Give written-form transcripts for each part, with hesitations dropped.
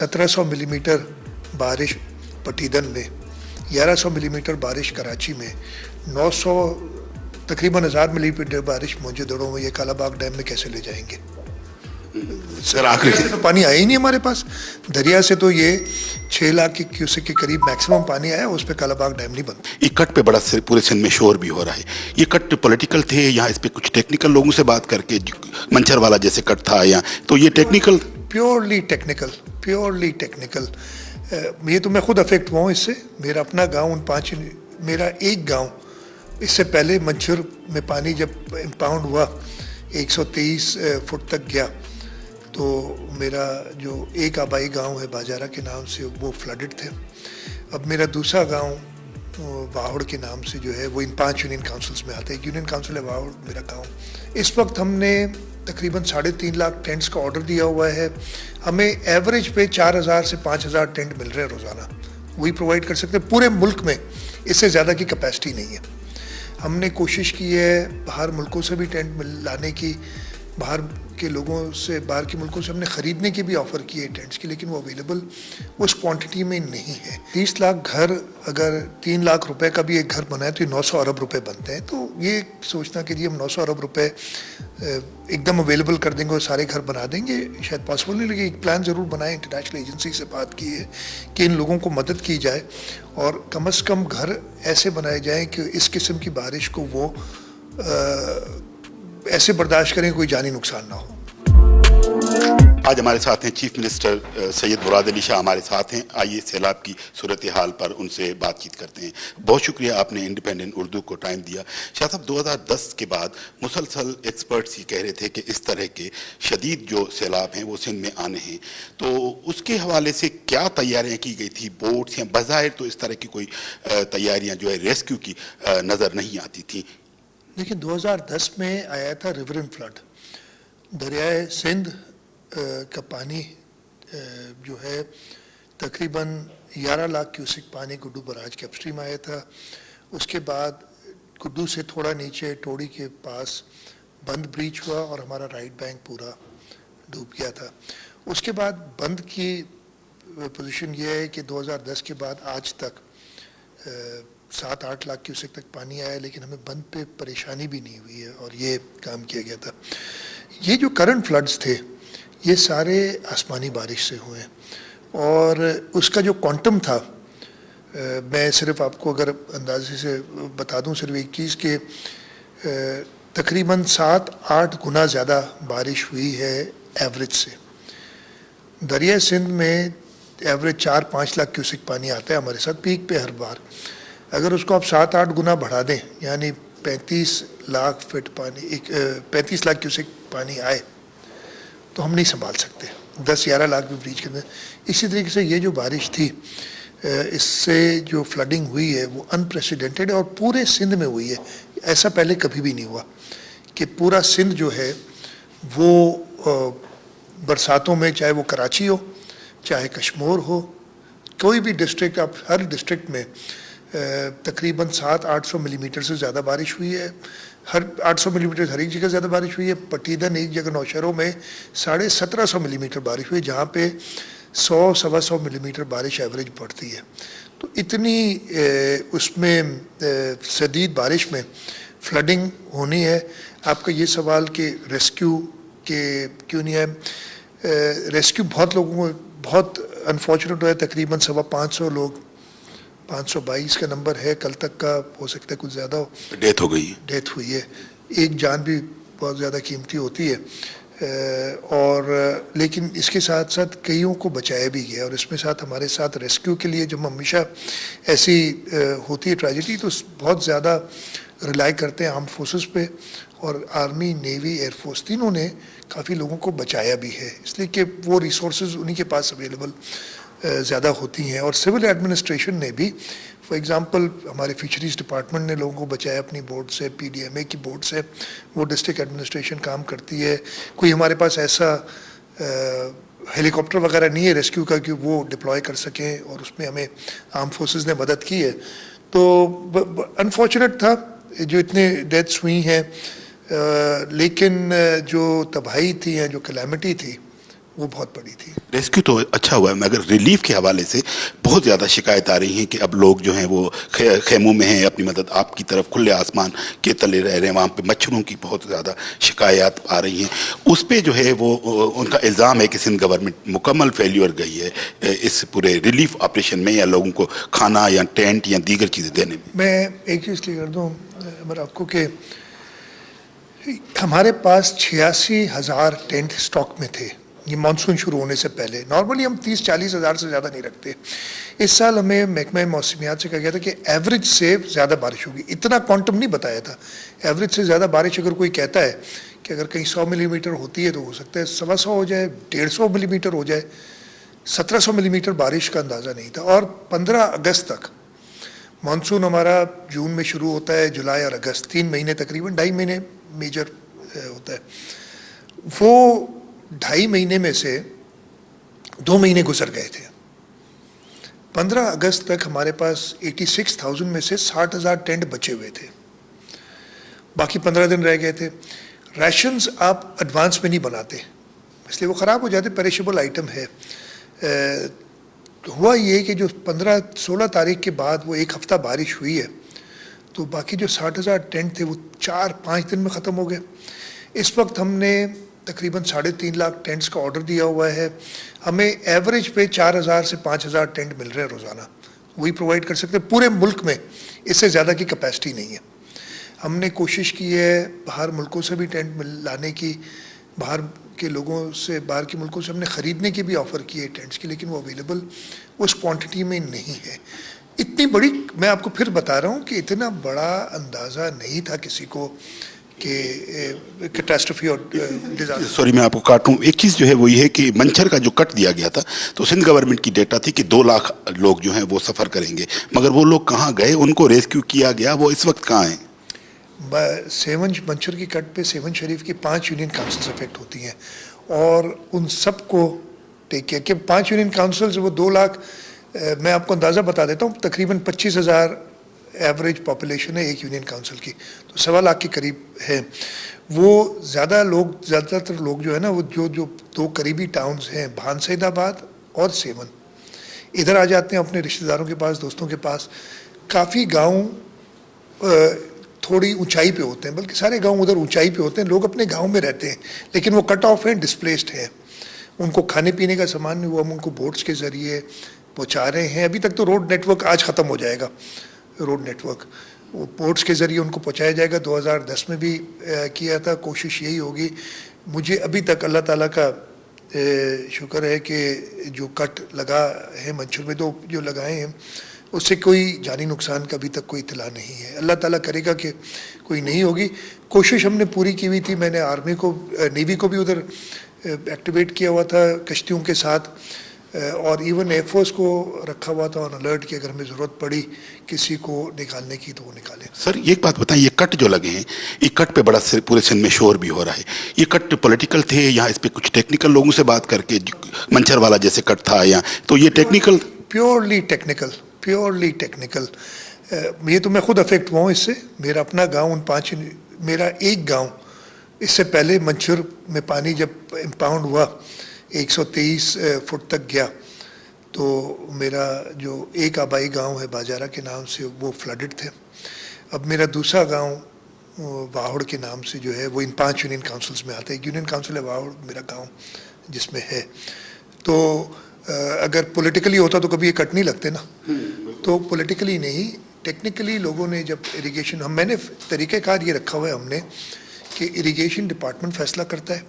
1700 millimetre बारिश पटीदन में, 1100 millimetre बारिश कराची में, 900 तकरीबन 1000 मिलीमीटर बारिश मौजूदड़ों में, ये कालाबाग डैम में कैसे ले जाएंगे? सर आखिरी दरिया से तो पानी आया ही नहीं हमारे पास। दरिया से तो ये 6 लाख की क्यूसेक के करीब मैक्सिमम पानी आया, उस पर कालाबाग डैम नहीं बनता। ये कट पे बड़ा पूरे सिंध में शोर भी हो रहा है। ये कट पॉलिटिकल थे या इस पे कुछ टेक्निकल लोगों से बात करके, मंचर वाला जैसे कट था, या तो ये टेक्निकल? Purely technical. ये तो मैं खुद अफेक्ट हुआ हूँ इससे। मेरा अपना गांव मेरा एक गांव इससे पहले मंचर में पानी जब इम्पाउंड हुआ 123 फुट तक गया, तो मेरा जो एक आबाई गांव है बाजारा के नाम से, वो फ्लडेड थे। अब मेरा दूसरा गांव वाहड़ के नाम से जो है, वो इन 5 यूनियन काउंसिल्स में आता है। यूनियन काउंसिल है वाहड़ मेरा गांव। इस वक्त हमने तकरीबन 3.5 लाख टेंट्स का ऑर्डर दिया हुआ है। हमें एवरेज पे 4000 से 5000 टेंट मिल रहे हैं रोज़ाना। वही प्रोवाइड कर सकते हैं पूरे मुल्क में, इससे ज़्यादा की कैपेसिटी नहीं है। हमने कोशिश की है बाहर मुल्कों से भी टेंट लाने की, बाहर के लोगों से, बाहर के मुल्कों से हमने ख़रीदने की भी ऑफ़र की है टेंट्स की, लेकिन वो अवेलेबल उस क्वांटिटी में नहीं है। 30 लाख घर, अगर 3 लाख रुपए का भी एक घर बनाए तो ये 900 अरब रुपए बनते हैं। तो ये सोचना कि जी हम 900 अरब रुपए एकदम अवेलेबल कर देंगे और सारे घर बना देंगे, शायद पॉसिबल नहीं। लेकिन एक प्लान ज़रूर बनाए, इंटरनेशनल एजेंसी से बात की है कि इन लोगों को मदद की जाए और कम से कम घर ऐसे बनाए जाएँ कि इस किस्म की बारिश को वो ऐसे बर्दाश्त करें कोई जानी नुकसान ना हो। आज हमारे साथ हैं चीफ मिनिस्टर सैयद मुराद अली शाह हमारे साथ हैं। आइए सैलाब की सूरत हाल पर उनसे बातचीत करते हैं। बहुत शुक्रिया आपने इंडिपेंडेंट उर्दू को टाइम दिया। शाह साहब, 2010 के बाद मुसलसल एक्सपर्ट्स ये कह रहे थे कि इस तरह के शदीद जो सैलाब हैं वो सिंध में आने हैं, तो उसके हवाले से क्या तैयारियां की गई थी? बोट्स या बज़ाहिर तो इस तरह की कोई तैयारियां जो है रेस्क्यू की नज़र नहीं आती थी। लेकिन 2010 में आया था रिवरन फ्लड। दरियाए सिंध का पानी जो है तकरीबन 11 लाख क्यूसेक पानी गुड्डू बराज के अपस्ट्रीम आया था। उसके बाद गुड्डू से थोड़ा नीचे टोड़ी के पास बंद ब्रीच हुआ और हमारा राइट बैंक पूरा डूब गया था। उसके बाद बंद की पोजीशन ये है कि 2010 के बाद आज तक 7-8 लाख क्यूसेक तक पानी आया, लेकिन हमें बंद पे परेशानी भी नहीं हुई है और ये काम किया गया था। ये जो करंट फ्लड्स थे ये सारे आसमानी बारिश से हुए और उसका जो क्वांटम था, मैं सिर्फ आपको अगर अंदाजे से बता दूं सिर्फ एक चीज़ कि तकरीबन 7-8 गुना ज़्यादा बारिश हुई है एवरेज से। दरिया सिंध में एवरेज 4-5 लाख क्यूसेक पानी आता है हमारे साथ पीक पे हर बार। अगर उसको आप 7-8 गुना बढ़ा दें, यानी 35 लाख फीट पानी, 35 लाख क्यूसेक पानी आए, तो हम नहीं संभाल सकते। 10-11 लाख भी ब्रीच करते। इसी तरीके से ये जो बारिश थी, इससे जो फ्लडिंग हुई है वो अनप्रेसिडेंटेड है और पूरे सिंध में हुई है। ऐसा पहले कभी भी नहीं हुआ कि पूरा सिंध जो है वो बरसातों में, चाहे वो कराची हो, चाहे कश्मीर हो, कोई भी डिस्ट्रिक्ट, आप हर डिस्ट्रिक्ट में तकरीबन 700-800 मिलीमीटर से ज़्यादा बारिश हुई है। हर 800 मिलीमीटर हर एक जगह ज़्यादा बारिश हुई है। पटीदन एक जगह नौशहरों में 1750 मिलीमीटर बारिश हुई, जहाँ पे 100-125 मिलीमीटर बारिश एवरेज पड़ती है। तो इतनी उसमें शदीद बारिश में फ्लडिंग होनी है। आपका ये सवाल कि रेस्क्यू के क्यों नहीं है, रेस्क्यू बहुत लोगों को, बहुत अनफॉर्चुनेट है, तकरीबन 550 लोग, 522 का नंबर है, कल तक का हो सकता है कुछ ज़्यादा हो, डेथ हो गई, डेथ हुई है। एक जान भी बहुत ज़्यादा कीमती होती है और लेकिन इसके साथ साथ कईयों को बचाया भी गया। और इसमें साथ हमारे साथ रेस्क्यू के लिए जब हमेशा ऐसी होती है ट्रेजेडी, तो बहुत ज़्यादा रिलाई करते हैं आर्म्ड फोर्सेस पे, और आर्मी, नेवी, एयरफोर्स तीनों ने काफ़ी लोगों को बचाया भी है, इसलिए कि वो रिसोर्सेज उन्हीं के पास अवेलेबल ज़्यादा होती हैं। और सिविल एडमिनिस्ट्रेशन ने भी, फॉर एग्ज़ाम्पल हमारे फिशरीज़ डिपार्टमेंट ने लोगों को बचाया अपनी बोर्ड से, PDMA की बोर्ड से, वो डिस्ट्रिक्ट एडमिनिस्ट्रेशन काम करती है। कोई हमारे पास ऐसा हेलीकॉप्टर वगैरह नहीं है रेस्क्यू का कि वो डिप्लॉय कर सकें, और उसमें हमें आर्म फोर्सेस ने मदद की है। तो अनफॉर्चुनेट था जो इतने डेथ्स हुई हैं, लेकिन जो तबाही थी या जो कैलामिटी थी وہ بہت بڑی تھی. ریسکیو تو اچھا ہوا ہے مگر ریلیف کے حوالے سے بہت زیادہ شکایت آ رہی ہیں کہ اب لوگ جو ہیں وہ خیموں میں ہیں, اپنی مدد آپ کی طرف کھلے آسمان کے تلے رہ رہے ہیں, وہاں پہ مچھروں کی بہت زیادہ شکایات آ رہی ہیں. اس پہ جو ہے وہ ان کا الزام ہے کہ سندھ گورنمنٹ مکمل فیلیور گئی ہے اس پورے ریلیف آپریشن میں, یا لوگوں کو کھانا یا ٹینٹ یا دیگر چیزیں دینے میں. میں ایک چیز کلیئر کر دوں عمر آپ کو کہ ہمارے پاس 86,000 ٹینٹ اسٹاک میں تھے یہ مانسون شروع ہونے سے پہلے. نارملی ہم 30-40 ہزار سے زیادہ نہیں رکھتے. اس سال ہمیں محکمہ موسمیات سے کہا گیا تھا کہ ایوریج سے زیادہ بارش ہوگی. اتنا کوانٹم نہیں بتایا تھا. ایوریج سے زیادہ بارش اگر کوئی کہتا ہے کہ اگر کہیں 100 ملی میٹر ہوتی ہے تو ہو سکتا ہے 125 ہو جائے, 150 ملی میٹر ہو جائے. 1700 ملی میٹر بارش کا اندازہ نہیں تھا. اور 15 اگست تک مانسون ہمارا جون میں شروع ہوتا ہے, جولائی اور اگست 3 مہینے تقریباً 2.5 مہینے میجر ہوتا ہے. وہ 2.5 مہینے میں سے 2 مہینے گزر گئے تھے. 15 اگست تک ہمارے پاس 86,000 میں سے 60,000 ٹینٹ بچے ہوئے تھے. باقی 15 دن رہ گئے تھے. ریشنز آپ ایڈوانس میں نہیں بناتے اس لیے وہ خراب ہو جاتے, پیریشیبل آئٹم ہے. ہوا یہ کہ جو 15-16 تاریخ کے بعد وہ ایک ہفتہ بارش ہوئی ہے تو باقی جو 60,000 ٹینٹ تھے وہ 4-5 دن میں ختم ہو گئے. اس وقت ہم نے تقریباً 3.5 لاکھ ٹینٹس کا آرڈر دیا ہوا ہے. ہمیں ایوریج پہ 4,000 سے 5,000 ٹینٹ مل رہے ہیں روزانہ. وہی پرووائڈ کر سکتے ہیں. پورے ملک میں اس سے زیادہ کی کیپیسٹی نہیں ہے. ہم نے کوشش کی ہے باہر ملکوں سے بھی ٹینٹ لانے کی, باہر کے لوگوں سے, باہر کے ملکوں سے ہم نے خریدنے کی بھی آفر کی ہے ٹینٹس کی, لیکن وہ اویلیبل اس کوانٹٹی میں نہیں ہے. اتنی بڑی, میں آپ کو پھر بتا رہا ہوں کہ اتنا بڑا اندازہ نہیں تھا کسی کو کہ کیٹاسٹروفی اور ڈیزاسٹر. سوری میں آپ کو کاٹوں, ایک چیز جو ہے وہ یہ ہے کہ منچھر کا جو کٹ دیا گیا تھا تو سندھ گورنمنٹ کی ڈیٹا تھی کہ 2 لاکھ لوگ جو ہیں وہ سفر کریں گے, مگر وہ لوگ کہاں گئے, ان کو ریسکیو کیا گیا, وہ اس وقت کہاں ہیں؟ سیون منچر کی کٹ پہ 7 شریف کی 5 یونین کاؤنسلز افیکٹ ہوتی ہیں اور ان سب کو ٹیک کیئر کہ 5 یونین کاؤنسلز وہ 2 لاکھ, میں آپ کو اندازہ بتا دیتا ہوں, تقریباً 25,000 ایوریج پاپولیشن ہے ایک یونین کاؤنسل کی, تو 1.25 لاکھ کے قریب ہے. وہ زیادہ تر لوگ جو ہے نا وہ جو 2 قریبی ٹاؤنز ہیں بھان سعید آباد اور سیون, ادھر آ جاتے ہیں اپنے رشتہ داروں کے پاس, دوستوں کے پاس. کافی گاؤں تھوڑی اونچائی پہ ہوتے ہیں, بلکہ سارے گاؤں ادھر اونچائی پہ ہوتے ہیں. لوگ اپنے گاؤں میں رہتے ہیں لیکن وہ کٹ آف ہیں, ڈسپلیسڈ ہیں. ان کو کھانے پینے کا سامان نہیں, وہ ہم ان کو بوٹس کے ذریعے پہنچا رہے ہیں. ابھی تک تو روڈ نیٹ ورک آج ختم ہو جائے گا, روڈ نیٹ ورک وہ بوٹس کے ذریعے ان کو پہنچایا جائے گا. 2010 میں بھی کیا تھا, کوشش یہی ہوگی. مجھے ابھی تک اللہ تعالیٰ کا شکر ہے کہ جو کٹ لگا ہے منچر میں جو لگائے ہیں اس سے کوئی جانی نقصان کا ابھی تک کوئی اطلاع نہیں ہے. اللہ تعالیٰ کرے گا کہ کوئی نہیں ہوگی. کوشش ہم نے پوری کی ہوئی تھی. میں نے آرمی کو, نیوی کو بھی ادھر ایکٹیویٹ کیا ہوا تھا کشتیوں کے ساتھ, اور ایون ایئر فورس کو رکھا ہوا تھا آن الرٹ کہ اگر ہمیں ضرورت پڑی کسی کو نکالنے کی تو وہ نکالیں. سر ایک بات بتائیں, یہ کٹ جو لگے ہیں, یہ کٹ پہ بڑا پورے سندھ میں شور بھی ہو رہا ہے. یہ کٹ پولیٹیکل تھے یا اس پہ کچھ ٹیکنیکل لوگوں سے بات کر کے, منچر والا جیسے کٹ تھا, یا تو یہ ٹیکنیکل؟ Purely technical. یہ تو میں خود افیکٹ ہوا ہوں اس سے. میرا اپنا گاؤں میرا ایک گاؤں اس سے پہلے منچر میں پانی جب امپاؤنڈ ہوا 123 فٹ تک گیا تو میرا جو ایک آبائی گاؤں ہے باجارہ کے نام سے وہ فلڈڈ تھے. اب میرا دوسرا گاؤں واہڑ کے نام سے جو ہے وہ ان 5 یونین کاؤنسلز میں آتا ہے. ایک یونین کاؤنسل ہے واہڑ میرا گاؤں جس میں ہے. تو اگر پولیٹیکلی ہوتا تو کبھی یہ کٹ نہیں لگتے نا. تو پولیٹیکلی نہیں, ٹیکنیکلی لوگوں نے جب اریگیشن, میں نے طریقہ کار یہ رکھا ہوا ہے ہم نے کہ اریگیشن ڈپارٹمنٹ فیصلہ کرتا ہے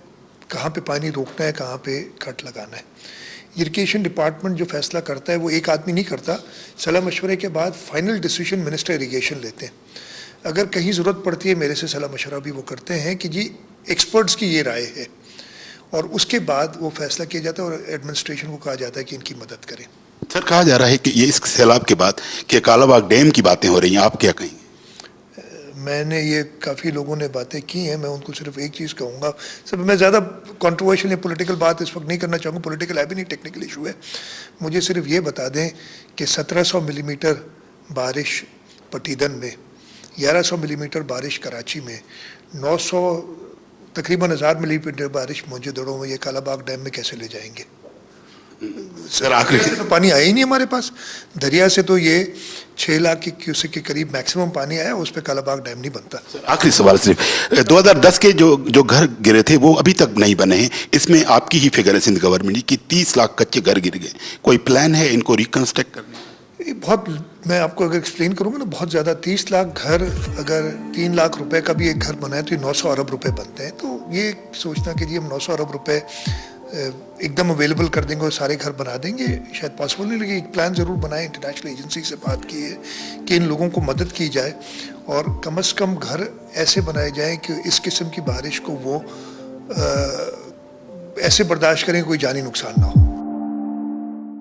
کہاں پہ پانی روکنا ہے, کہاں پہ کٹ لگانا ہے. اریگیشن ڈپارٹمنٹ جو فیصلہ کرتا ہے وہ ایک آدمی نہیں کرتا, صلاح مشورے کے بعد فائنل ڈیسیژن منسٹر اریگیشن لیتے ہیں. اگر کہیں ضرورت پڑتی ہے میرے سے صلاح مشورہ بھی وہ کرتے ہیں کہ جی ایکسپرٹس کی یہ رائے ہے, اور اس کے بعد وہ فیصلہ کیا جاتا ہے اور ایڈمنسٹریشن کو کہا جاتا ہے کہ ان کی مدد کریں. سر کہا جا رہا ہے کہ یہ اس سیلاب کے بعد کہ کالا باغ ڈیم کی باتیں ہو رہی ہیں, آپ کیا کہیں گے؟ میں نے یہ کافی لوگوں نے باتیں کی ہیں, میں ان کو صرف ایک چیز کہوں گا. سب میں زیادہ کنٹروورشل یا پولیٹیکل بات اس وقت نہیں کرنا چاہوں گا, پولیٹیکل ہے بھی نہیں, ٹیکنیکل ایشو ہے. مجھے صرف یہ بتا دیں کہ 1700 ملی میٹر بارش پٹیدن میں, 1100 ملی میٹر بارش کراچی میں, 900 तकरीबन 1000 मिलीमीटर बारिश मौजूदड़ों में ये कालाबाग डैम में कैसे ले जाएंगे? सर आखिरी दरिया से तो पानी आया ही नहीं हमारे पास। दरिया से तो ये 6 लाख की क्यूसेक के करीब मैक्सिमम पानी आया, उस पर कालाबाग डैम नहीं बनता। आखिरी सवाल सिर्फ 2010 के जो घर गिरे थे वो अभी तक नहीं बने हैं, इसमें आपकी ही फिगर है सिंध गवर्नमेंट की 30 लाख कच्चे घर गिर गए, कोई प्लान है इनको रिकंस्ट्रक्ट करने का? ये बहुत, मैं आपको अगर एक्सप्लेन करूँगा ना, बहुत ज़्यादा। 30 लाख घर, अगर 3 लाख रुपए का भी एक घर बनाए तो ये 900 अरब रुपए बनते हैं। तो ये सोचना कि जी हम 900 अरब रुपए एकदम अवेलेबल कर देंगे और सारे घर बना देंगे, शायद पॉसिबल नहीं। लेकिन एक प्लान ज़रूर बनाए, इंटरनेशनल एजेंसी से बात की है कि इन लोगों को मदद की जाए और कम से कम घर ऐसे बनाए जाएं कि इस किस्म की बारिश को वो ऐसे बर्दाश्त करें कोई जानी नुकसान ना हो।